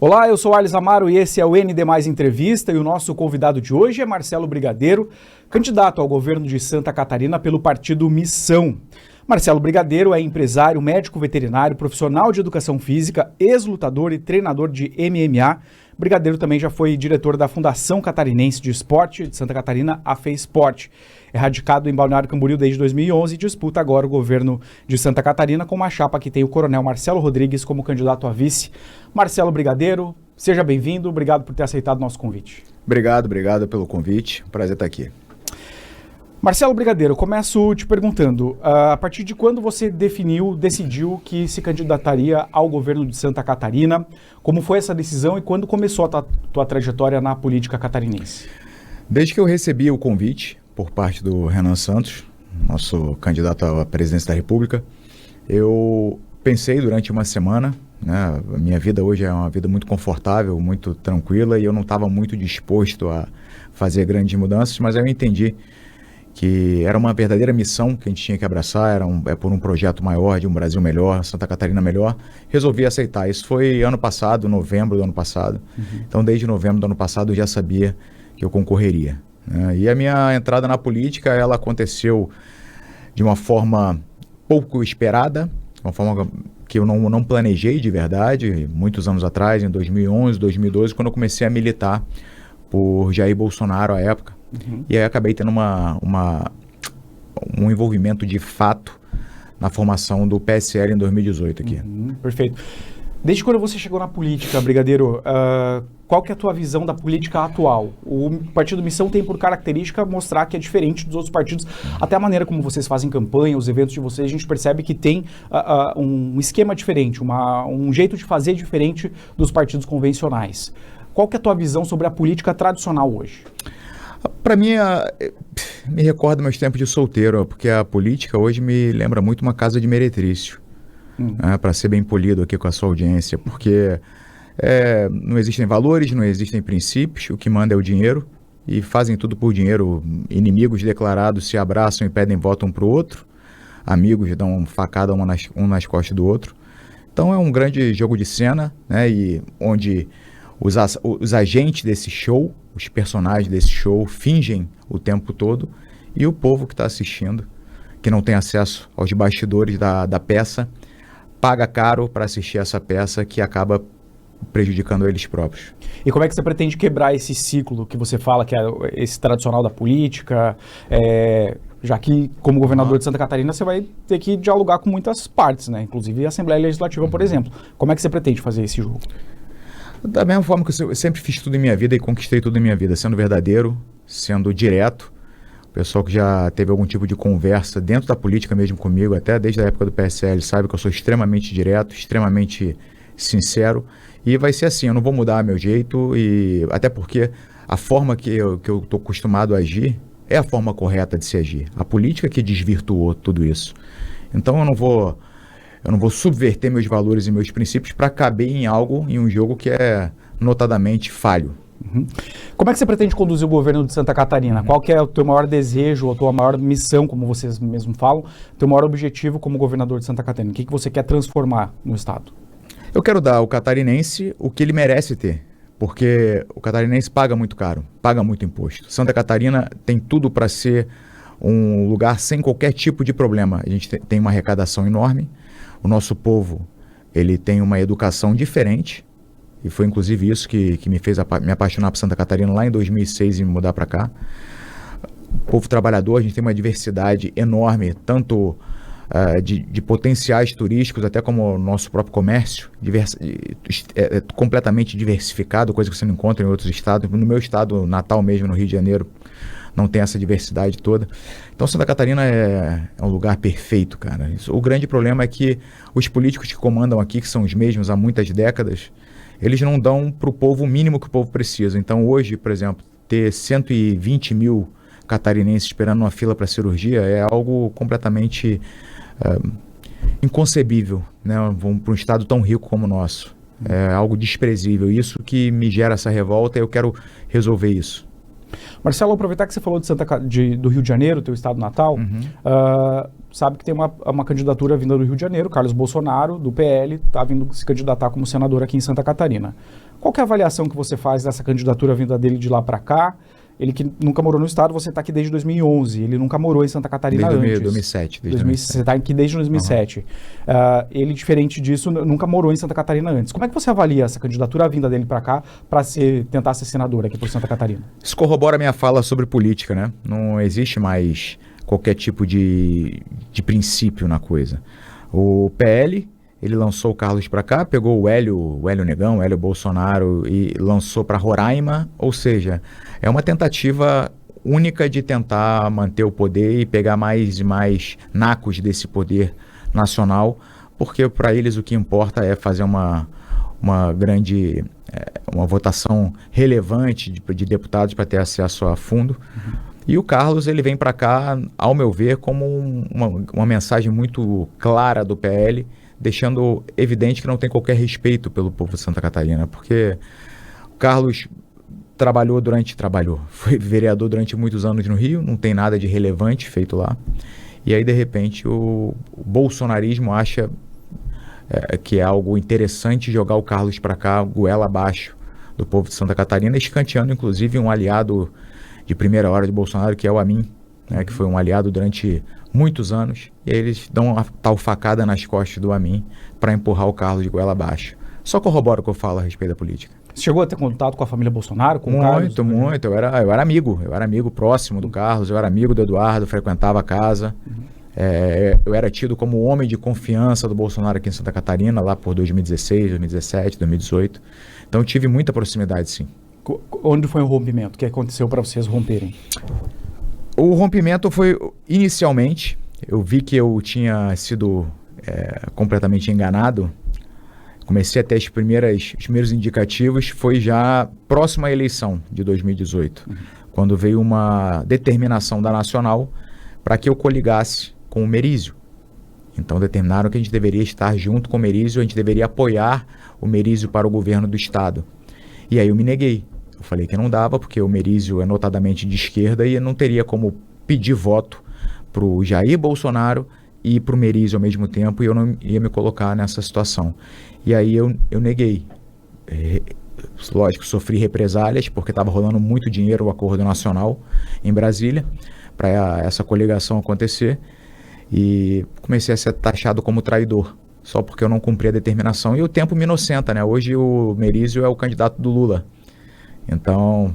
Olá, eu sou Alisson Amaro e esse é o ND Mais Entrevista, e o nosso convidado de hoje é Marcelo Brigadeiro, candidato ao governo de Santa Catarina pelo partido Missão. Marcelo Brigadeiro é empresário, médico veterinário, profissional de educação física, ex-lutador e treinador de MMA. Brigadeiro também já foi diretor da Fundação Catarinense de Esporte de Santa Catarina, a FEESPORT. É radicado em Balneário Camboriú desde 2011 e disputa agora o governo de Santa Catarina com uma chapa que tem o coronel Marcelo Rodrigues como candidato a vice. Marcelo Brigadeiro, seja bem-vindo, obrigado por ter aceitado o nosso convite. Obrigado pelo convite, prazer estar aqui. Marcelo Brigadeiro, eu começo te perguntando, a partir de quando você decidiu que se candidataria ao governo de Santa Catarina? Como foi essa decisão e quando começou a tua trajetória na política catarinense? Desde que eu recebi o convite por parte do Renan Santos, nosso candidato à presidência da República, eu pensei durante uma semana, né, a minha vida hoje é uma vida muito confortável, muito tranquila, e eu não estava muito disposto a fazer grandes mudanças, mas eu entendi que era uma verdadeira missão que a gente tinha que abraçar, é por um projeto maior, de um Brasil melhor, Santa Catarina melhor. Resolvi aceitar. Isso foi ano passado, novembro do ano passado. Então, desde novembro do ano passado, eu já sabia que eu concorreria, né? E a minha entrada na política, ela aconteceu de uma forma pouco esperada, uma forma que eu não planejei de verdade, muitos anos atrás, em 2011, 2012, quando eu comecei a militar por Jair Bolsonaro à época. E aí acabei tendo um envolvimento de fato na formação do PSL em 2018 aqui. Perfeito. Desde quando você chegou na política, Brigadeiro, qual que é a tua visão da política atual? O Partido Missão tem por característica mostrar que é diferente dos outros partidos, até a maneira como vocês fazem campanha, os eventos de vocês, a gente percebe que tem um esquema diferente, um jeito de fazer diferente dos partidos convencionais. Qual que é a tua visão sobre a política tradicional hoje? Para mim, me recorda meus tempos de solteiro, porque a política hoje me lembra muito uma casa de meretrício, para ser bem polido aqui com a sua audiência, porque não existem valores, não existem princípios, o que manda é o dinheiro, e fazem tudo por dinheiro. Inimigos declarados se abraçam e pedem voto um para o outro, amigos dão facada um nas costas do outro. Então é um grande jogo de cena, né, e onde os agentes desse show, os personagens desse show fingem o tempo todo, e o povo que está assistindo, que não tem acesso aos bastidores da peça, paga caro para assistir essa peça que acaba prejudicando eles próprios. E como é que você pretende quebrar esse ciclo que você fala, que é esse tradicional da política, já que como governador de Santa Catarina você vai ter que dialogar com muitas partes, né? Inclusive a Assembleia Legislativa, por exemplo. Como é que você pretende fazer esse jogo? Da mesma forma que eu sempre fiz tudo em minha vida e conquistei tudo em minha vida, sendo verdadeiro, sendo direto. O pessoal que já teve algum tipo de conversa dentro da política mesmo comigo, até desde a época do PSL, sabe que eu sou extremamente direto, extremamente sincero. E vai ser assim, eu não vou mudar meu jeito, e até porque a forma que eu estou acostumado a agir é a forma correta de se agir. A política que desvirtuou tudo isso. Então eu não vou subverter meus valores e meus princípios para caber em um jogo que é notadamente falho. Como é que você pretende conduzir o governo de Santa Catarina? Qual que é o teu maior desejo, a tua maior missão, como vocês mesmos falam, teu maior objetivo como governador de Santa Catarina? O que você quer transformar no estado? Eu quero dar ao catarinense o que ele merece ter, porque o catarinense paga muito caro, paga muito imposto. Santa Catarina tem tudo para ser um lugar sem qualquer tipo de problema. A gente tem uma arrecadação enorme. O nosso povo, ele tem uma educação diferente, e foi inclusive isso que me fez me apaixonar por Santa Catarina lá em 2006 e me mudar para cá. O povo trabalhador, a gente tem uma diversidade enorme, tanto de potenciais turísticos, até como o nosso próprio comércio, completamente diversificado, coisa que você não encontra em outros estados. No meu estado natal mesmo, no Rio de Janeiro, não tem essa diversidade toda. Então Santa Catarina é um lugar perfeito, cara. O grande problema é que os políticos que comandam aqui, que são os mesmos há muitas décadas, eles não dão para o povo o mínimo que o povo precisa. Então hoje, por exemplo, ter 120 mil catarinenses esperando uma fila para cirurgia é algo completamente inconcebível, né? Vamos para um estado tão rico como o nosso. É algo desprezível. Isso que me gera essa revolta, e eu quero resolver isso. Marcelo, aproveitar que você falou do Rio de Janeiro, teu estado natal, sabe que tem uma candidatura vinda do Rio de Janeiro, Carlos Bolsonaro, do PL, está vindo se candidatar como senador aqui em Santa Catarina. Qual que é a avaliação que você faz dessa candidatura vinda dele de lá para cá? Ele que nunca morou no estado, você está aqui desde 2011, ele nunca morou em Santa Catarina antes. 2007. Você está aqui desde 2007. Ele, diferente disso, nunca morou em Santa Catarina antes. Como é que você avalia essa candidatura, a vinda dele para cá, para tentar ser senador aqui por Santa Catarina? Isso corrobora a minha fala sobre política, né? Não existe mais qualquer tipo de princípio na coisa. O PL, ele lançou o Carlos para cá, pegou o Hélio Negão, o Hélio Bolsonaro e lançou para Roraima, ou seja, é uma tentativa única de tentar manter o poder e pegar mais e mais nacos desse poder nacional, porque para eles o que importa é fazer uma grande uma votação relevante de deputados para ter acesso a fundo. E o Carlos, ele vem para cá, ao meu ver, como uma mensagem muito clara do PL, deixando evidente que não tem qualquer respeito pelo povo de Santa Catarina, porque o Carlos foi vereador durante muitos anos no Rio, não tem nada de relevante feito lá, e aí de repente o bolsonarismo acha que é algo interessante jogar o Carlos para cá, goela abaixo do povo de Santa Catarina, escanteando inclusive um aliado de primeira hora de Bolsonaro, que é o Amin, né, que foi um aliado durante muitos anos, e aí eles dão uma tal facada nas costas do Amin para empurrar o Carlos de goela abaixo. Só corrobora o que eu falo a respeito da política. Você chegou a ter contato com a família Bolsonaro, com o Carlos? Muito. Eu era amigo próximo do Carlos, eu era amigo do Eduardo, frequentava a casa. Eu era tido como o homem de confiança do Bolsonaro aqui em Santa Catarina, lá por 2016, 2017, 2018. Então eu tive muita proximidade, sim. Onde foi o rompimento? O que aconteceu para vocês romperem? O rompimento foi, inicialmente, eu vi que eu tinha sido completamente enganado. Comecei a ter os primeiros indicativos, foi já próxima à eleição de 2018, quando veio uma determinação da Nacional para que eu coligasse com o Merizio. Então determinaram que a gente deveria estar junto com o Merizio, a gente deveria apoiar o Merizio para o governo do estado. E aí eu me neguei. Eu falei que não dava, porque o Merizio é notadamente de esquerda e eu não teria como pedir voto para o Jair Bolsonaro e para o Merizio ao mesmo tempo, e eu não ia me colocar nessa situação. E aí eu neguei. Lógico, sofri represálias, porque estava rolando muito dinheiro o acordo nacional em Brasília para essa coligação acontecer, e comecei a ser taxado como traidor, só porque eu não cumpri a determinação. E o tempo me inocenta, né? Hoje o Merizio é o candidato do Lula. Então,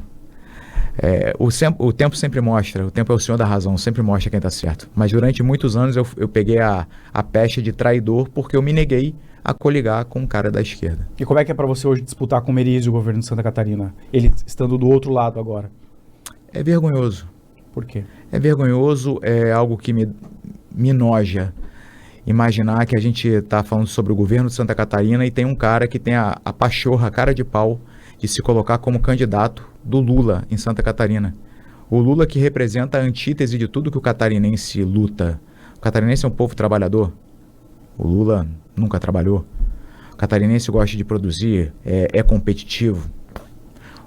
o tempo sempre mostra, o tempo é o senhor da razão, sempre mostra quem está certo. Mas durante muitos anos eu peguei a pecha de traidor porque eu me neguei a coligar com um cara da esquerda. E como é que é para você hoje disputar com o Merizio o governo de Santa Catarina, ele estando do outro lado agora? É vergonhoso. Por quê? É vergonhoso, é algo que me noja. Imaginar que a gente está falando sobre o governo de Santa Catarina e tem um cara que tem a pachorra, a cara de pau, de se colocar como candidato do Lula em Santa Catarina. O Lula que representa a antítese de tudo que o catarinense luta. O catarinense é um povo trabalhador. O Lula nunca trabalhou. O catarinense gosta de produzir, é competitivo.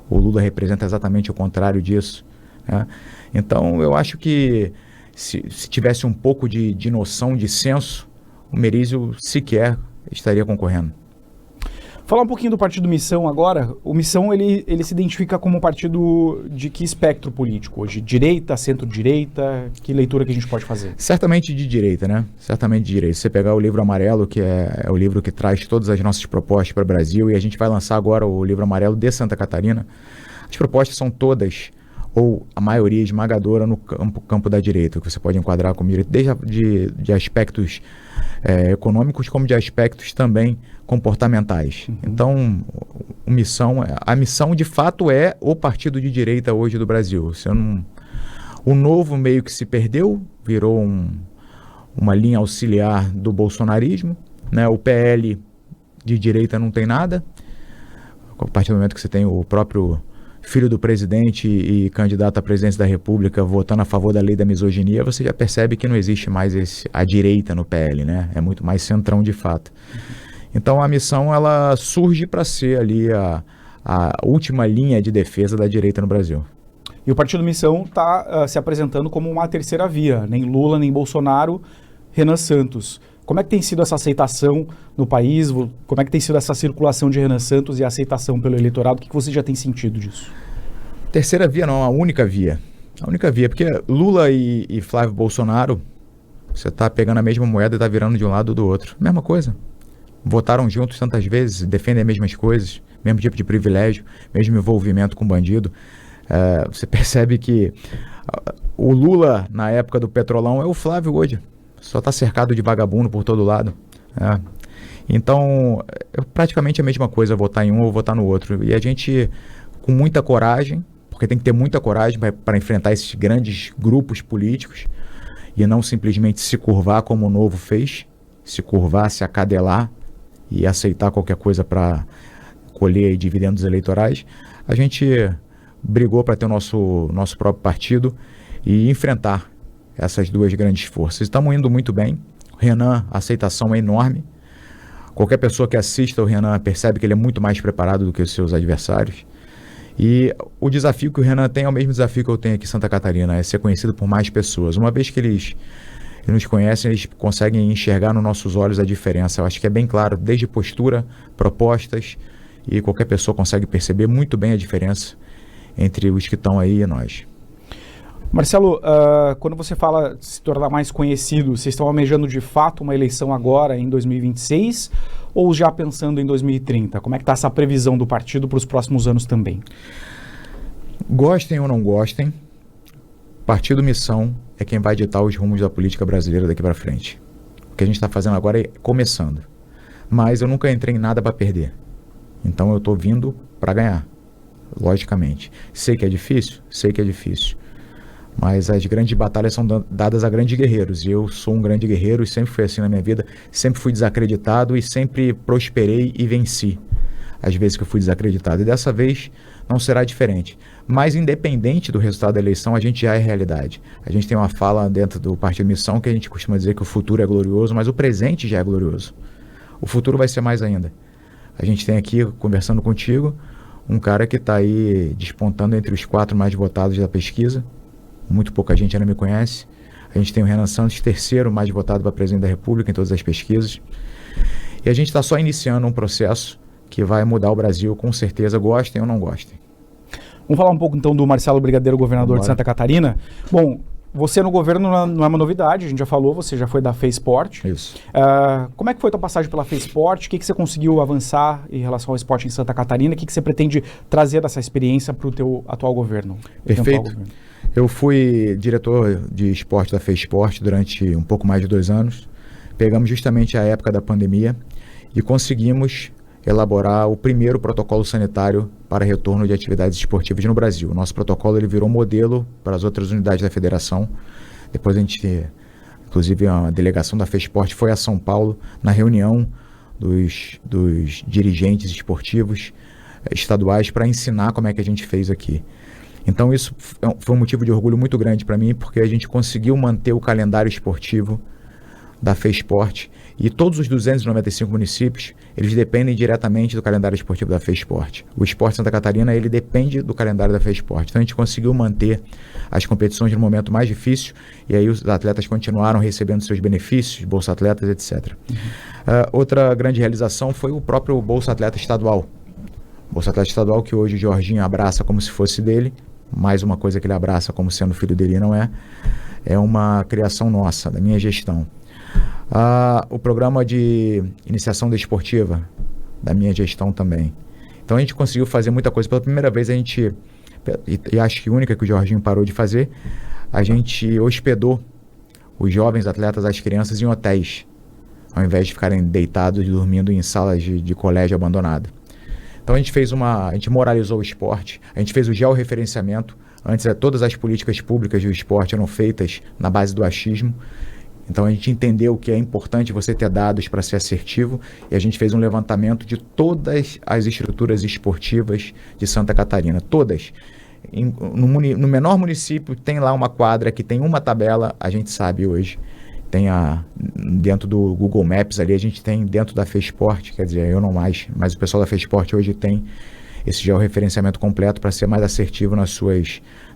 O Lula representa exatamente o contrário disso, né? Então eu acho que se tivesse um pouco de noção, de senso, o Merizio sequer estaria concorrendo. Falar um pouquinho do partido Missão agora. O Missão, ele se identifica como um partido de que espectro político hoje? Direita, centro-direita? Que leitura que a gente pode fazer? Certamente de direita, né? Certamente de direita. Se você pegar o livro amarelo, que é o livro que traz todas as nossas propostas para o Brasil, e a gente vai lançar agora o livro amarelo de Santa Catarina, as propostas são todas, ou a maioria esmagadora, no campo da direita, que você pode enquadrar como direita, desde de aspectos econômicos, como de aspectos também comportamentais. Então, a missão de fato é o partido de direita hoje do Brasil. O Novo meio que se perdeu, virou uma linha auxiliar do bolsonarismo, né? O PL de direita não tem nada. A partir do momento que você tem o próprio filho do presidente e candidato à presidência da República votando a favor da lei da misoginia, você já percebe que não existe mais a direita no PL, né? É muito mais centrão de fato. Então a missão, ela surge para ser ali a última linha de defesa da direita no Brasil. E o Partido Missão está se apresentando como uma terceira via, nem Lula, nem Bolsonaro, Renan Santos. Como é que tem sido essa aceitação no país? Como é que tem sido essa circulação de Renan Santos e a aceitação pelo eleitorado? O que você já tem sentido disso? Terceira via não, a única via. A única via, porque Lula e Flávio Bolsonaro, você está pegando a mesma moeda e está virando de um lado ou do outro. Mesma coisa. Votaram juntos tantas vezes, defendem as mesmas coisas, mesmo tipo de privilégio, mesmo envolvimento com bandido. Você percebe que o Lula, na época do Petrolão, é o Flávio hoje. Só está cercado de vagabundo por todo lado. Então, é praticamente a mesma coisa votar em um ou votar no outro. E a gente, com muita coragem, porque tem que ter muita coragem para enfrentar esses grandes grupos políticos e não simplesmente se curvar como o Novo fez, se curvar, se acadelar e aceitar qualquer coisa para colher dividendos eleitorais. A gente brigou para ter o nosso próprio partido e enfrentar essas duas grandes forças. Estamos indo muito bem. O Renan, a aceitação é enorme. Qualquer pessoa que assista o Renan percebe que ele é muito mais preparado do que os seus adversários. E o desafio que o Renan tem é o mesmo desafio que eu tenho aqui em Santa Catarina, é ser conhecido por mais pessoas. Uma vez que eles nos conhecem, eles conseguem enxergar nos nossos olhos a diferença. Eu acho que é bem claro, desde postura, propostas, e qualquer pessoa consegue perceber muito bem a diferença entre os que estão aí e nós. Marcelo, quando você fala de se tornar mais conhecido, vocês estão almejando de fato uma eleição agora em 2026 ou já pensando em 2030? Como é que está essa previsão do partido para os próximos anos também? Gostem ou não gostem, Partido Missão é quem vai ditar os rumos da política brasileira daqui para frente. O que a gente está fazendo agora é começando. Mas eu nunca entrei em nada para perder. Então eu estou vindo para ganhar, logicamente. Sei que é difícil? Sei que é difícil. Mas as grandes batalhas são dadas a grandes guerreiros. E eu sou um grande guerreiro e sempre fui assim na minha vida. Sempre fui desacreditado e sempre prosperei e venci as vezes que eu fui desacreditado. E dessa vez não será diferente. Mas independente do resultado da eleição, a gente já é realidade. A gente tem uma fala dentro do Partido Missão que a gente costuma dizer que o futuro é glorioso, mas o presente já é glorioso. O futuro vai ser mais ainda. A gente tem aqui, conversando contigo, um cara que está aí despontando entre os 4 mais votados da pesquisa. Muito pouca gente ainda me conhece. A gente tem o Renan Santos, terceiro mais votado para presidente da República em todas as pesquisas. E a gente está só iniciando um processo que vai mudar o Brasil, com certeza, gostem ou não gostem. Vamos falar um pouco então do Marcelo Brigadeiro, governador de Santa Catarina. Bom, você no governo não é uma novidade, a gente já falou, você já foi da FEISport. Isso. Como é que foi a tua passagem pela FEISport? O que você conseguiu avançar em relação ao esporte em Santa Catarina? O que você pretende trazer dessa experiência para o teu atual governo? Perfeito. Eu fui diretor de esporte da FEISport durante um pouco mais de 2 anos. Pegamos justamente a época da pandemia e conseguimos elaborar o primeiro protocolo sanitário para retorno de atividades esportivas no Brasil. O nosso protocolo ele virou modelo para as outras unidades da federação. Depois a gente, inclusive a delegação da FEISport foi a São Paulo na reunião dos dirigentes esportivos estaduais para ensinar como é que a gente fez aqui. Então isso foi um motivo de orgulho muito grande para mim, porque a gente conseguiu manter o calendário esportivo da FEISport e todos os 295 municípios, eles dependem diretamente do calendário esportivo da FEISport. O Esporte Santa Catarina, ele depende do calendário da FEISport. Então a gente conseguiu manter as competições no momento mais difícil e aí os atletas continuaram recebendo seus benefícios, Bolsa Atletas, etc. Outra grande realização foi o próprio Bolsa Atleta Estadual. Bolsa Atleta Estadual que hoje o Jorginho abraça como se fosse dele, mais uma coisa que ele abraça como sendo filho dele e não é. É uma criação nossa, da minha gestão. O programa de iniciação desportiva, da minha gestão também. Então a gente conseguiu fazer muita coisa. Pela primeira vez a gente, e acho que única que o Jorginho parou de fazer, a gente hospedou os jovens atletas, as crianças em hotéis, ao invés de ficarem deitados e dormindo em salas de colégio abandonado. Então a gente moralizou o esporte, a gente fez o georreferenciamento. Antes todas as políticas públicas do esporte eram feitas na base do achismo. Então a gente entendeu que é importante você ter dados para ser assertivo e a gente fez um levantamento de todas as estruturas esportivas de Santa Catarina, todas. No menor município tem lá uma quadra que tem uma tabela, a gente sabe hoje. Tem dentro do Google Maps ali, a gente tem dentro da FEISport, quer dizer, eu não mais, mas o pessoal da FEISport hoje tem esse georreferenciamento completo para ser mais assertivo nas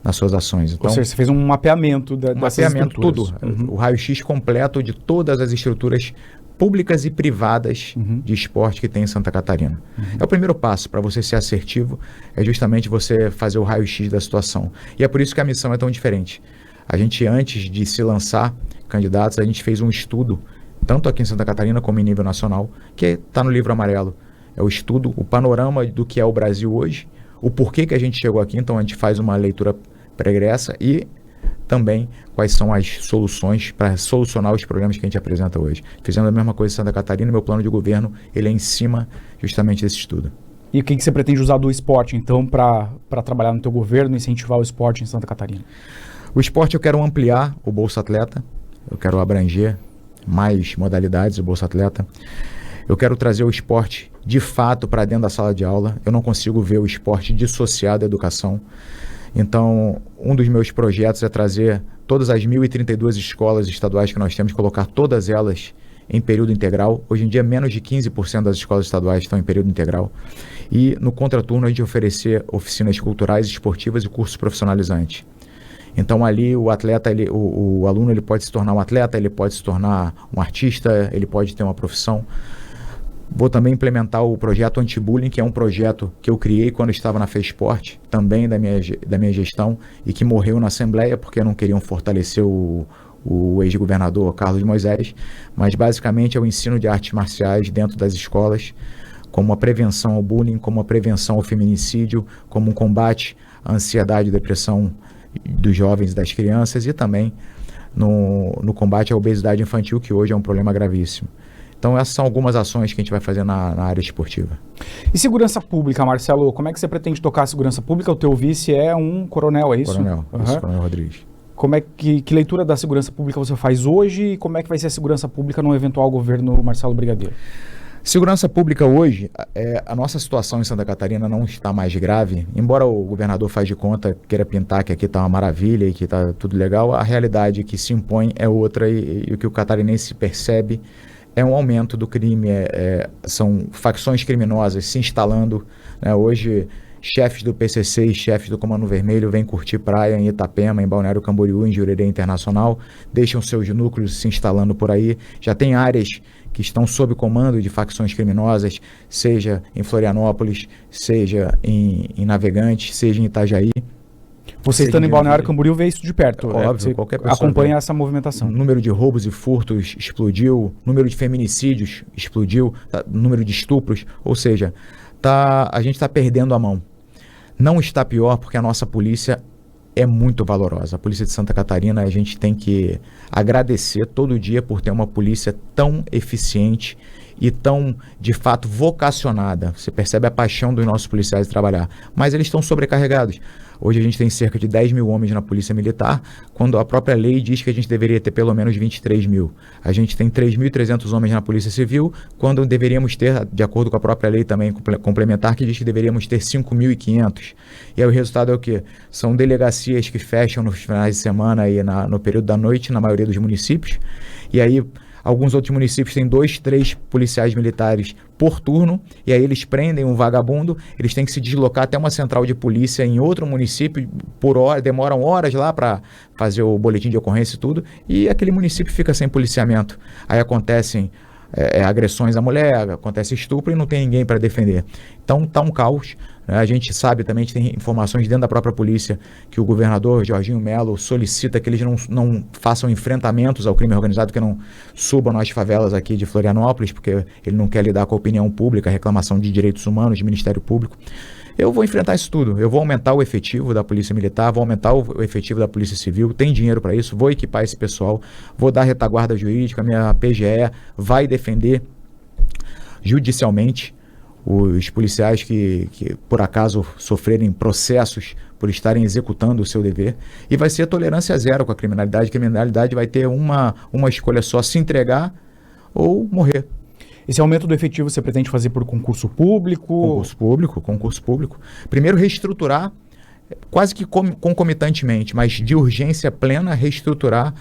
nas suas ações. Então, ou seja, você fez um mapeamento dessas estruturas. tudo. O raio-x completo de todas as estruturas públicas e privadas de esporte que tem em Santa Catarina. É o primeiro passo para você ser assertivo, é justamente você fazer o raio-x da situação. E é por isso que a missão é tão diferente. A gente, antes de se lançar candidatos, a gente fez um estudo, tanto aqui em Santa Catarina como em nível nacional, que está no livro amarelo. É o estudo, o panorama do que é o Brasil hoje, o porquê que a gente chegou aqui. Então a gente faz uma leitura pregressa e também quais são as soluções para solucionar os problemas que a gente apresenta hoje. Fizemos a mesma coisa em Santa Catarina, meu plano de governo ele é em cima justamente desse estudo. E o que você pretende usar do esporte, então, para trabalhar no teu governo e incentivar o esporte em Santa Catarina? O esporte eu quero ampliar o Bolsa Atleta, eu quero abranger mais modalidades do Bolsa Atleta. Eu quero trazer o esporte de fato para dentro da sala de aula. Eu não consigo ver o esporte dissociado da educação. Então, um dos meus projetos é trazer todas as 1.032 escolas estaduais que nós temos, colocar todas elas em período integral. Hoje em dia, menos de 15% das escolas estaduais estão em período integral. E, no contraturno, a gente oferecer oficinas culturais, esportivas e cursos profissionalizantes. Então, ali, o atleta, o aluno ele pode se tornar um atleta, ele pode se tornar um artista, ele pode ter uma profissão. Vou também implementar o projeto Anti-Bullying, que é um projeto que eu criei quando estava na FESPORT, também da minha gestão, e que morreu na Assembleia, porque não queriam fortalecer o ex-governador Carlos Moisés. Mas, basicamente, é o ensino de artes marciais dentro das escolas, como uma prevenção ao bullying, como uma prevenção ao feminicídio, como um combate à ansiedade e depressão dos jovens e das crianças, e também no combate à obesidade infantil, que hoje é um problema gravíssimo. Então, essas são algumas ações que a gente vai fazer na área esportiva. E segurança pública, Marcelo, como é que você pretende tocar a segurança pública? O teu vice é um coronel, é isso? Coronel, isso, Coronel Rodrigues. Como é que leitura da segurança pública você faz hoje e como é que vai ser a segurança pública no eventual governo Marcelo Brigadeiro? Segurança pública hoje, a nossa situação em Santa Catarina não está mais grave, embora o governador faz de conta, queira pintar que aqui está uma maravilha e que está tudo legal, a realidade que se impõe é outra e o que o catarinense percebe é um aumento do crime, são facções criminosas se instalando, né? Hoje, chefes do PCC e chefes do Comando Vermelho vêm curtir praia em Itapema, em Balneário Camboriú, em Jurerê Internacional, deixam seus núcleos se instalando por aí. Já tem áreas que estão sob comando de facções criminosas, seja em Florianópolis, seja em Navegantes, seja em Itajaí. Você estando em Balneário Camboriú vê isso de perto. Óbvio, qualquer pessoa acompanha essa movimentação. O número de roubos e furtos explodiu, o número de feminicídios explodiu, o número de estupros, ou seja, a gente está perdendo a mão. Não está pior porque a nossa polícia é muito valorosa. A polícia de Santa Catarina, a gente tem que agradecer todo dia por ter uma polícia tão eficiente e tão, de fato, vocacionada. Você percebe a paixão dos nossos policiais de trabalhar. Mas eles estão sobrecarregados. Hoje a gente tem cerca de 10 mil homens na Polícia Militar, quando a própria lei diz que a gente deveria ter pelo menos 23 mil. A gente tem 3.300 homens na Polícia Civil, quando deveríamos ter, de acordo com a própria lei também complementar, que diz que deveríamos ter 5.500. E aí o resultado é o quê? São delegacias que fecham nos finais de semana e no período da noite, na maioria dos municípios. E aí alguns outros municípios têm 2, 3 policiais militares por turno, e aí eles prendem um vagabundo, eles têm que se deslocar até uma central de polícia em outro município por hora, demoram horas lá para fazer o boletim de ocorrência e tudo, e aquele município fica sem policiamento. Aí acontecem agressões à mulher, acontece estupro e não tem ninguém para defender. Então está um caos. A gente sabe também, tem informações dentro da própria polícia que o governador Jorginho Melo solicita que eles não façam enfrentamentos ao crime organizado, que não subam nas favelas aqui de Florianópolis, porque ele não quer lidar com a opinião pública, a reclamação de direitos humanos, de Ministério Público. Eu vou enfrentar isso tudo, eu vou aumentar o efetivo da Polícia Militar, vou aumentar o efetivo da Polícia Civil, tem dinheiro para isso, vou equipar esse pessoal, vou dar retaguarda jurídica, a minha PGE vai defender judicialmente os policiais que por acaso sofrerem processos por estarem executando o seu dever, e vai ser tolerância zero com a criminalidade vai ter uma escolha só, se entregar ou morrer. Esse aumento do efetivo você pretende fazer por concurso público? Concurso público. Primeiro reestruturar, quase que concomitantemente, mas de urgência plena, reestruturar,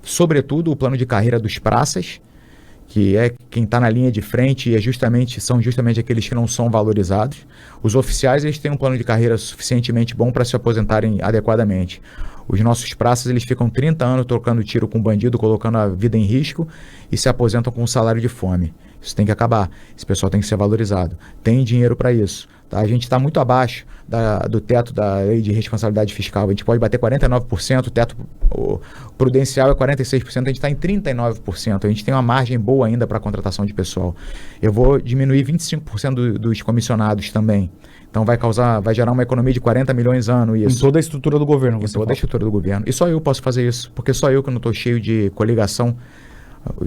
sobretudo, o plano de carreira dos praças, que é quem está na linha de frente e são justamente aqueles que não são valorizados. Os oficiais, eles têm um plano de carreira suficientemente bom para se aposentarem adequadamente. Os nossos praças, eles ficam 30 anos trocando tiro com bandido, colocando a vida em risco e se aposentam com um salário de fome. Isso tem que acabar. Esse pessoal tem que ser valorizado. Tem dinheiro para isso. Tá? A gente está muito abaixo do teto da lei de responsabilidade fiscal. A gente pode bater 49%, o teto prudencial é 46%, a gente está em 39%. A gente tem uma margem boa ainda para a contratação de pessoal. Eu vou diminuir 25% dos comissionados também. Então vai gerar uma economia de 40 milhões ano isso. Em toda a estrutura do governo, você fala. Em toda a estrutura do governo. E só eu posso fazer isso, porque só eu que não estou cheio de coligação.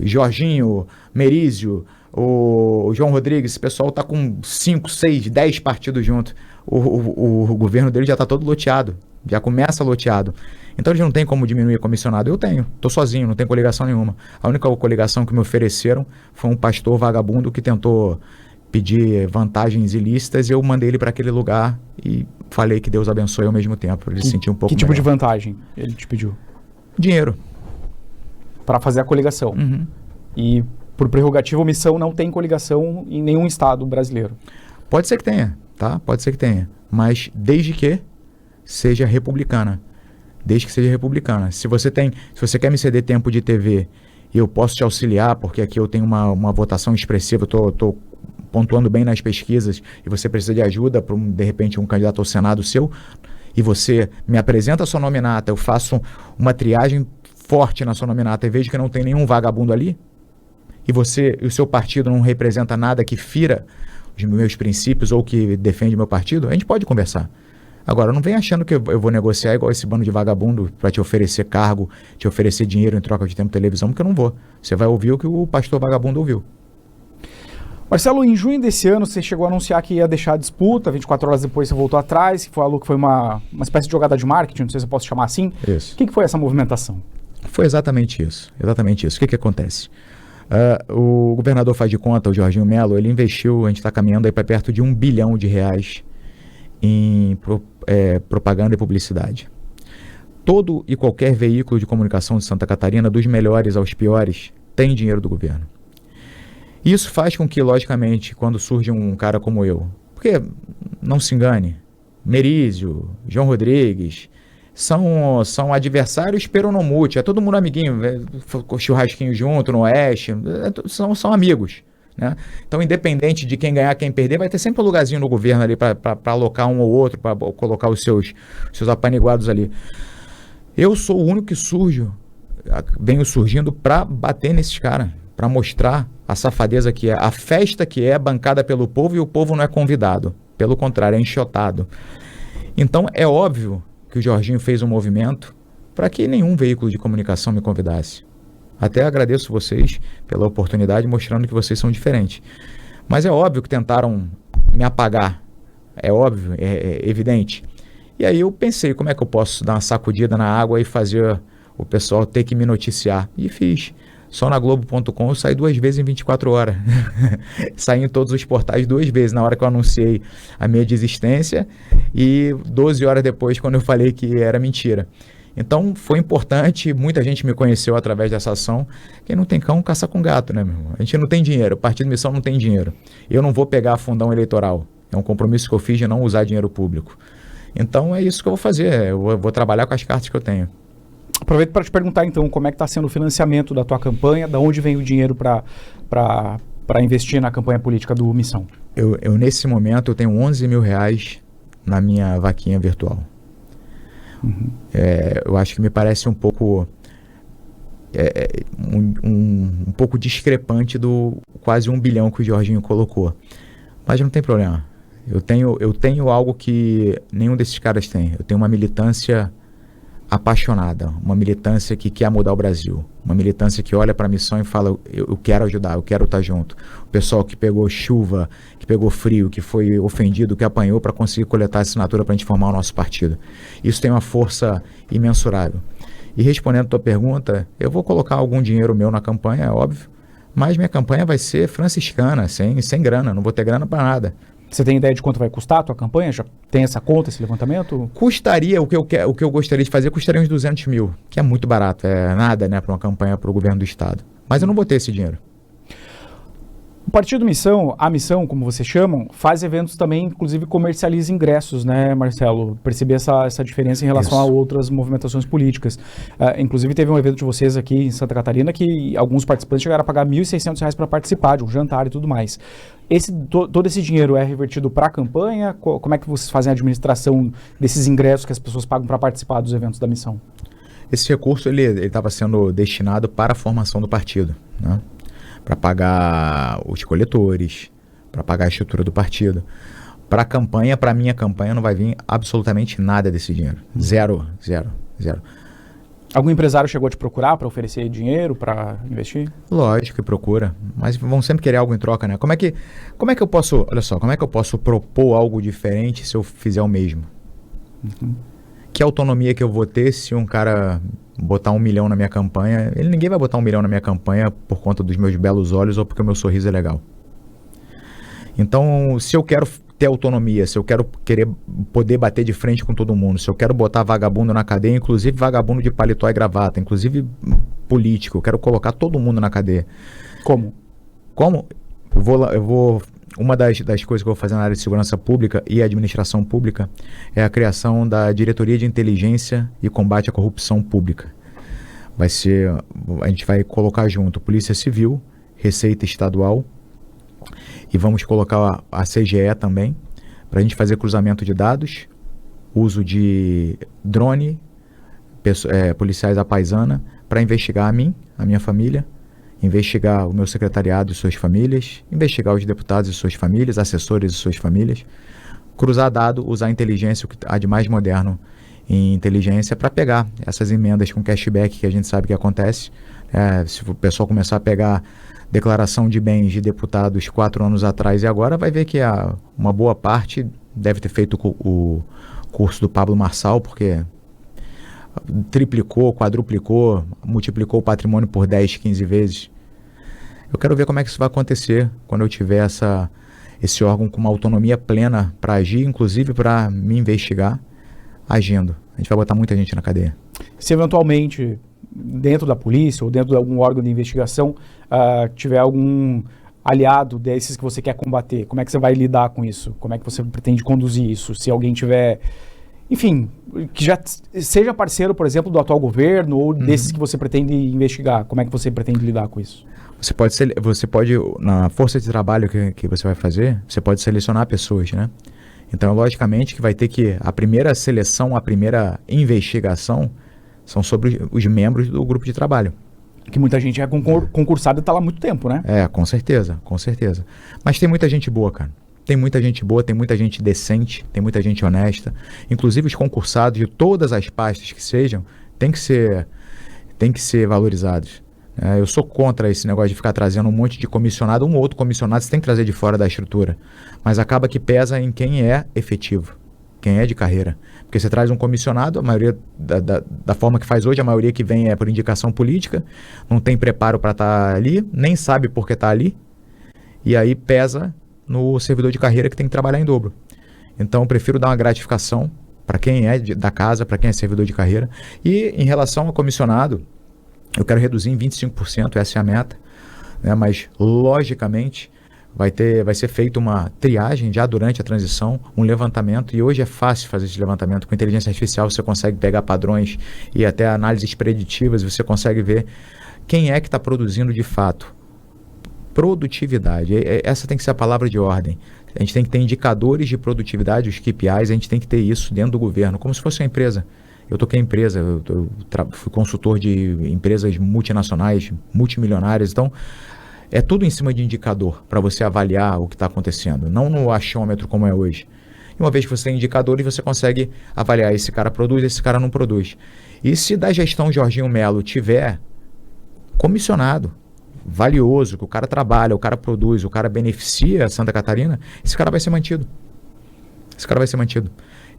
Jorginho, Merizio, o João Rodrigues, esse pessoal está com 5, 6, 10 partidos juntos. O governo dele já está todo loteado, já começa loteado. Então eles não tem como diminuir comissionado. Eu tenho, estou sozinho, não tenho coligação nenhuma. A única coligação que me ofereceram foi um pastor vagabundo que tentou pedir vantagens ilícitas e eu mandei ele para aquele lugar e falei que Deus abençoe ao mesmo tempo, para ele se sentir um pouco Que tipo melhor. de vantagem ele te pediu? Dinheiro. Para fazer a coligação. Uhum. E por prerrogativa ou missão não tem coligação em nenhum estado brasileiro. Pode ser que tenha, tá? Pode ser que tenha. Mas desde que seja republicana. Desde que seja republicana. Se você quer me ceder tempo de TV e eu posso te auxiliar, porque aqui eu tenho uma votação expressiva, eu tô pontuando bem nas pesquisas e você precisa de ajuda para, de repente, um candidato ao Senado seu, e você me apresenta a sua nominata, eu faço uma triagem forte na sua nominata e vejo que não tem nenhum vagabundo ali, e o seu partido não representa nada que fira os meus princípios ou que defende o meu partido, a gente pode conversar. Agora, não vem achando que eu vou negociar igual esse bando de vagabundo para te oferecer cargo, te oferecer dinheiro em troca de tempo de televisão, porque eu não vou. Você vai ouvir o que o pastor vagabundo ouviu. Marcelo, em junho desse ano você chegou a anunciar que ia deixar a disputa, 24 horas depois você voltou atrás, falou que foi uma espécie de jogada de marketing, não sei se eu posso chamar assim. Isso. O que foi essa movimentação? Foi exatamente isso. O que acontece? O governador faz de conta, o Jorginho Melo, ele investiu, a gente está caminhando aí para perto de R$1 bilhão em propaganda e publicidade. Todo e qualquer veículo de comunicação de Santa Catarina, dos melhores aos piores, tem dinheiro do governo. Isso faz com que, logicamente, quando surge um cara como eu, porque, não se engane, Merizio, João Rodrigues, são adversários peronomútil, é todo mundo amiguinho, churrasquinho junto no Oeste, são amigos. Né? Então, independente de quem ganhar, quem perder, vai ter sempre um lugarzinho no governo ali para alocar um ou outro, para colocar os seus apaniguados ali. Eu sou o único que venho surgindo para bater nesses caras, para mostrar a safadeza que é, a festa que é bancada pelo povo e o povo não é convidado. Pelo contrário, é enxotado. Então, é óbvio que o Jorginho fez um movimento para que nenhum veículo de comunicação me convidasse. Até agradeço vocês pela oportunidade, mostrando que vocês são diferentes. Mas é óbvio que tentaram me apagar. É óbvio, é evidente. E aí eu pensei, como é que eu posso dar uma sacudida na água e fazer o pessoal ter que me noticiar? E fiz. Só na Globo.com eu saí 2 vezes em 24 horas. Saí em todos os portais 2 vezes, na hora que eu anunciei a minha desistência e 12 horas depois, quando eu falei que era mentira. Então foi importante, muita gente me conheceu através dessa ação. Quem não tem cão, caça com gato, né, meu irmão? A gente não tem dinheiro, o Partido Missão não tem dinheiro. Eu não vou pegar fundão eleitoral. É um compromisso que eu fiz de não usar dinheiro público. Então é isso que eu vou fazer, eu vou trabalhar com as cartas que eu tenho. Aproveito para te perguntar então, como é que está sendo o financiamento da tua campanha, da onde vem o dinheiro para investir na campanha política do Missão? Eu nesse momento, eu tenho R$11 mil na minha vaquinha virtual. Uhum. Eu acho que me parece um pouco um pouco discrepante do quase 1 bilhão que o Jorginho colocou. Mas não tem problema. Eu tenho algo que nenhum desses caras tem. Eu tenho uma militância apaixonada, uma militância que quer mudar o Brasil, uma militância que olha para a missão e fala, eu quero ajudar, eu quero estar junto. O pessoal que pegou chuva, que pegou frio, que foi ofendido, que apanhou para conseguir coletar assinatura para a gente formar o nosso partido. Isso tem uma força imensurável. E respondendo a tua pergunta, eu vou colocar algum dinheiro meu na campanha, é óbvio, mas minha campanha vai ser franciscana, sem grana, não vou ter grana para nada. Você tem ideia de quanto vai custar a tua campanha? Já tem essa conta, esse levantamento? Custaria, o que eu gostaria de fazer, custaria uns 200 mil, que é muito barato, é nada, né, para uma campanha para o governo do estado. Mas eu não vou ter esse dinheiro. Partido Missão, a Missão, como vocês chamam, faz eventos também, inclusive comercializa ingressos, né, Marcelo? Percebi essa diferença em relação a outras movimentações políticas. Inclusive teve um evento de vocês aqui em Santa Catarina que alguns participantes chegaram a pagar R$ 1.600 para participar de um jantar e tudo mais. Todo esse dinheiro é revertido para a campanha? Como é que vocês fazem a administração desses ingressos que as pessoas pagam para participar dos eventos da Missão? Esse recurso ele estava sendo destinado para a formação do partido, né? Para pagar os coletores, para pagar a estrutura do partido. Para a campanha, para a minha campanha, não vai vir absolutamente nada desse dinheiro. Zero. Algum empresário chegou a te procurar para oferecer dinheiro, para investir? Lógico que procura, mas vão sempre querer algo em troca, né? Como é que eu posso, olha só, como é que eu posso propor algo diferente se eu fizer o mesmo? Que autonomia que eu vou ter se um cara botar 1 milhão na minha campanha? Ninguém vai botar 1 milhão na minha campanha por conta dos meus belos olhos ou porque o meu sorriso é legal. Então, se eu quero ter autonomia, se eu quero poder bater de frente com todo mundo, se eu quero botar vagabundo na cadeia, inclusive vagabundo de paletó e gravata, inclusive político, eu quero colocar todo mundo na cadeia. Como? Uma das coisas que eu vou fazer na área de segurança pública e administração pública é a criação da Diretoria de Inteligência e Combate à Corrupção Pública. A gente vai colocar junto Polícia Civil, Receita Estadual e vamos colocar a CGE também, para a gente fazer cruzamento de dados, uso de drone, policiais à paisana, para investigar a mim, a minha família, investigar o meu secretariado e suas famílias, investigar os deputados e suas famílias, assessores e suas famílias, cruzar dado, usar a inteligência, o que há de mais moderno em inteligência, para pegar essas emendas com cashback que a gente sabe que acontece. Se o pessoal começar a pegar declaração de bens de deputados 4 anos atrás e agora, vai ver que uma boa parte deve ter feito o curso do Pablo Marçal, porque triplicou, quadruplicou, multiplicou o patrimônio por 10, 15 vezes. Eu quero ver como é que isso vai acontecer quando eu tiver esse órgão com uma autonomia plena para agir, inclusive para me investigar, agindo. A gente vai botar muita gente na cadeia. Se eventualmente, dentro da polícia ou dentro de algum órgão de investigação, tiver algum aliado desses que você quer combater, como é que você vai lidar com isso? Como é que você pretende conduzir isso? Se alguém tiver... Enfim, que já seja parceiro, por exemplo, do atual governo ou desses que você pretende investigar, como é que você pretende lidar com isso? Você pode na força de trabalho que você vai fazer, você pode selecionar pessoas, né? Então, logicamente, que vai ter que a primeira seleção, a primeira investigação são sobre os membros do grupo de trabalho. Que muita gente é concursado e está lá há muito tempo, né? Com certeza. Mas tem muita gente boa, cara. Tem muita gente boa, tem muita gente decente, tem muita gente honesta. Inclusive os concursados de todas as pastas que sejam, tem que ser valorizados. Eu sou contra esse negócio de ficar trazendo um monte de comissionado, um ou outro comissionado você tem que trazer de fora da estrutura. Mas acaba que pesa em quem é efetivo, quem é de carreira. Porque você traz um comissionado, a maioria da forma que faz hoje, a maioria que vem é por indicação política, não tem preparo para estar ali, nem sabe por que está ali, e aí pesa no servidor de carreira que tem que trabalhar em dobro. Então eu prefiro dar uma gratificação para quem é da casa, para quem é servidor de carreira. E em relação ao comissionado, eu quero reduzir em 25%, essa é a meta, né? Mas logicamente vai ser feita uma triagem já durante a transição, um levantamento, e hoje é fácil fazer esse levantamento. Com inteligência artificial você consegue pegar padrões e até análises preditivas, você consegue ver quem é que está produzindo de fato. Produtividade, essa tem que ser a palavra de ordem. A gente tem que ter indicadores de produtividade, os KPIs, a gente tem que ter isso dentro do governo, como se fosse uma empresa. Eu toquei em empresa, eu fui consultor de empresas multinacionais, multimilionárias, então é tudo em cima de indicador para você avaliar o que está acontecendo, não no achômetro como é hoje. E uma vez que você tem indicadores, você consegue avaliar, esse cara produz, esse cara não produz. E se da gestão Jorginho Melo tiver comissionado, valioso, que o cara trabalha, o cara produz, o cara beneficia Santa Catarina, esse cara vai ser mantido.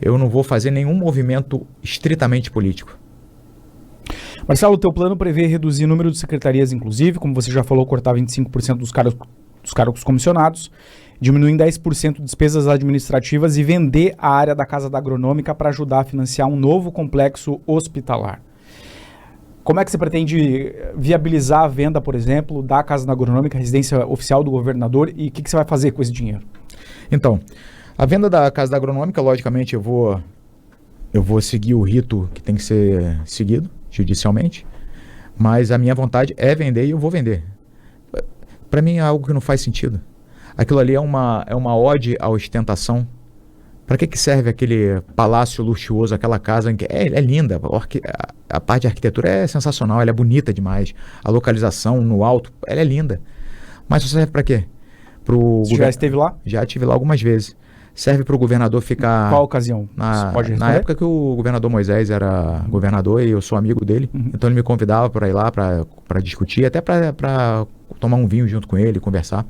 Eu não vou fazer nenhum movimento estritamente político. Marcelo, o teu plano prevê reduzir o número de secretarias, inclusive, como você já falou, cortar 25% dos cargos comissionados, diminuir em 10% despesas administrativas e vender a área da Casa da Agronômica para ajudar a financiar um novo complexo hospitalar. Como é que você pretende viabilizar a venda, por exemplo, da Casa Agronômica, residência oficial do governador, e o que você vai fazer com esse dinheiro? Então, a venda da Casa Agronômica, logicamente, eu vou seguir o rito que tem que ser seguido judicialmente, mas a minha vontade é vender e eu vou vender. Para mim é algo que não faz sentido. Aquilo ali é uma ode à ostentação. Para que serve aquele palácio luxuoso, aquela casa em que é linda, a parte de arquitetura é sensacional, ela é bonita demais, a localização no alto, ela é linda. Mas isso serve para quê? Você já esteve lá? Já estive lá algumas vezes. Serve para o governador ficar... Qual ocasião? Na época que o governador Moisés era governador e eu sou amigo dele, então ele me convidava para ir lá para discutir, até para tomar um vinho junto com ele, conversar.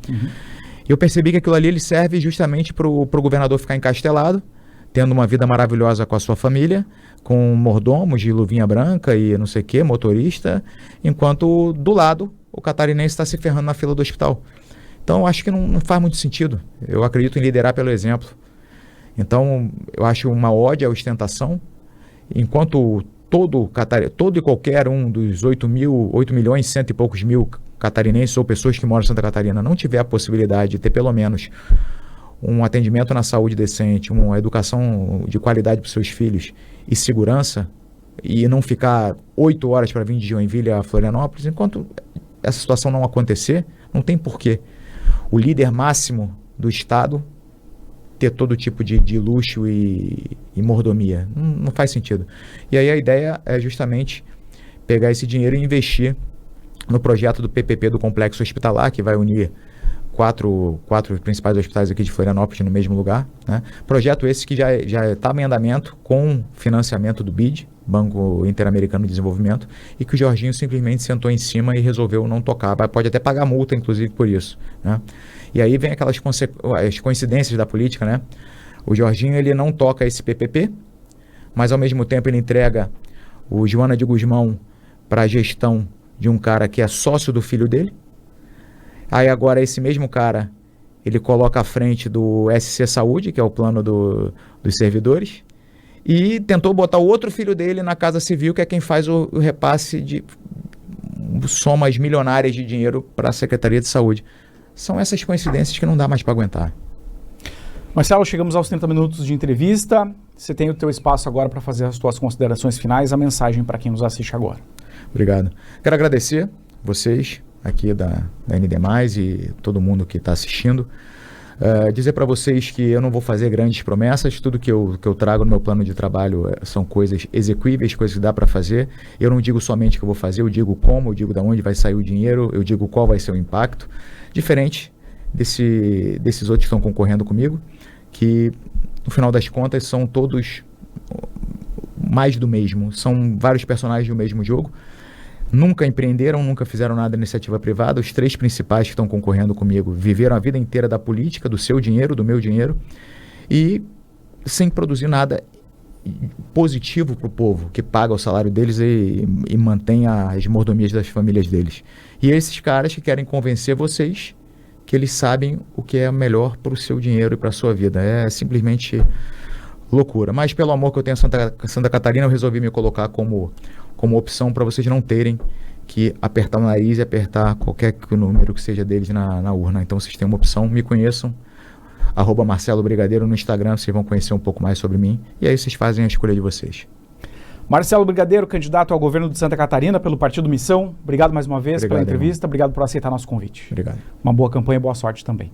E eu percebi que aquilo ali ele serve justamente para o governador ficar encastelado, tendo uma vida maravilhosa com a sua família, com mordomos de luvinha branca e não sei o que, motorista, enquanto do lado o catarinense está se ferrando na fila do hospital. Então eu acho que não faz muito sentido. Eu acredito em liderar pelo exemplo. Então eu acho uma ode à ostentação, enquanto todo e qualquer um dos 8 milhões, cento e poucos mil catarinenses ou pessoas que moram em Santa Catarina não tiver a possibilidade de ter pelo menos um atendimento na saúde decente, uma educação de qualidade para os seus filhos e segurança, e não ficar 8 horas para vir de Joinville a Florianópolis, enquanto essa situação não acontecer, não tem porquê o líder máximo do Estado ter todo tipo de luxo e mordomia. Não faz sentido. E aí a ideia é justamente pegar esse dinheiro e investir no projeto do PPP do Complexo Hospitalar, que vai unir quatro principais hospitais aqui de Florianópolis no mesmo lugar, né? Projeto esse que já está em andamento com financiamento do BID, Banco Interamericano de Desenvolvimento, e que o Jorginho simplesmente sentou em cima e resolveu não tocar. Pode até pagar multa, inclusive, por isso, né? E aí vem aquelas as coincidências da política, né? O Jorginho ele não toca esse PPP, mas ao mesmo tempo ele entrega o Joana de Guzmão para a gestão de um cara que é sócio do filho dele. Aí agora esse mesmo cara, ele coloca à frente do SC Saúde, que é o plano dos servidores, e tentou botar o outro filho dele na Casa Civil, que é quem faz o repasse de somas milionárias de dinheiro para a Secretaria de Saúde. São essas coincidências que não dá mais para aguentar. Marcelo, chegamos aos 30 minutos de entrevista. Você tem o teu espaço agora para fazer as tuas considerações finais, a mensagem para quem nos assiste agora. Obrigado. Quero agradecer vocês aqui da ND+, e todo mundo que está assistindo. Dizer para vocês que eu não vou fazer grandes promessas, tudo que eu trago no meu plano de trabalho são coisas execuíveis, coisas que dá para fazer. Eu não digo somente o que eu vou fazer, eu digo como, eu digo de onde vai sair o dinheiro, eu digo qual vai ser o impacto, diferente desses outros que estão concorrendo comigo, que no final das contas são todos mais do mesmo, são vários personagens do mesmo jogo. Nunca empreenderam, nunca fizeram nada de iniciativa privada. Os 3 principais que estão concorrendo comigo viveram a vida inteira da política, do seu dinheiro, do meu dinheiro, e sem produzir nada positivo para o povo, que paga o salário deles e mantém as mordomias das famílias deles. E esses caras que querem convencer vocês que eles sabem o que é melhor para o seu dinheiro e para a sua vida. É simplesmente loucura. Mas pelo amor que eu tenho a Santa Catarina, eu resolvi me colocar como opção para vocês não terem que apertar o nariz e apertar qualquer número que seja deles na urna. Então vocês têm uma opção, me conheçam, @Marcelo Brigadeiro no Instagram, vocês vão conhecer um pouco mais sobre mim, e aí vocês fazem a escolha de vocês. Marcelo Brigadeiro, candidato ao governo de Santa Catarina pelo Partido Missão. Obrigado mais uma vez pela entrevista, obrigado por aceitar nosso convite. Obrigado. Uma boa campanha e boa sorte também.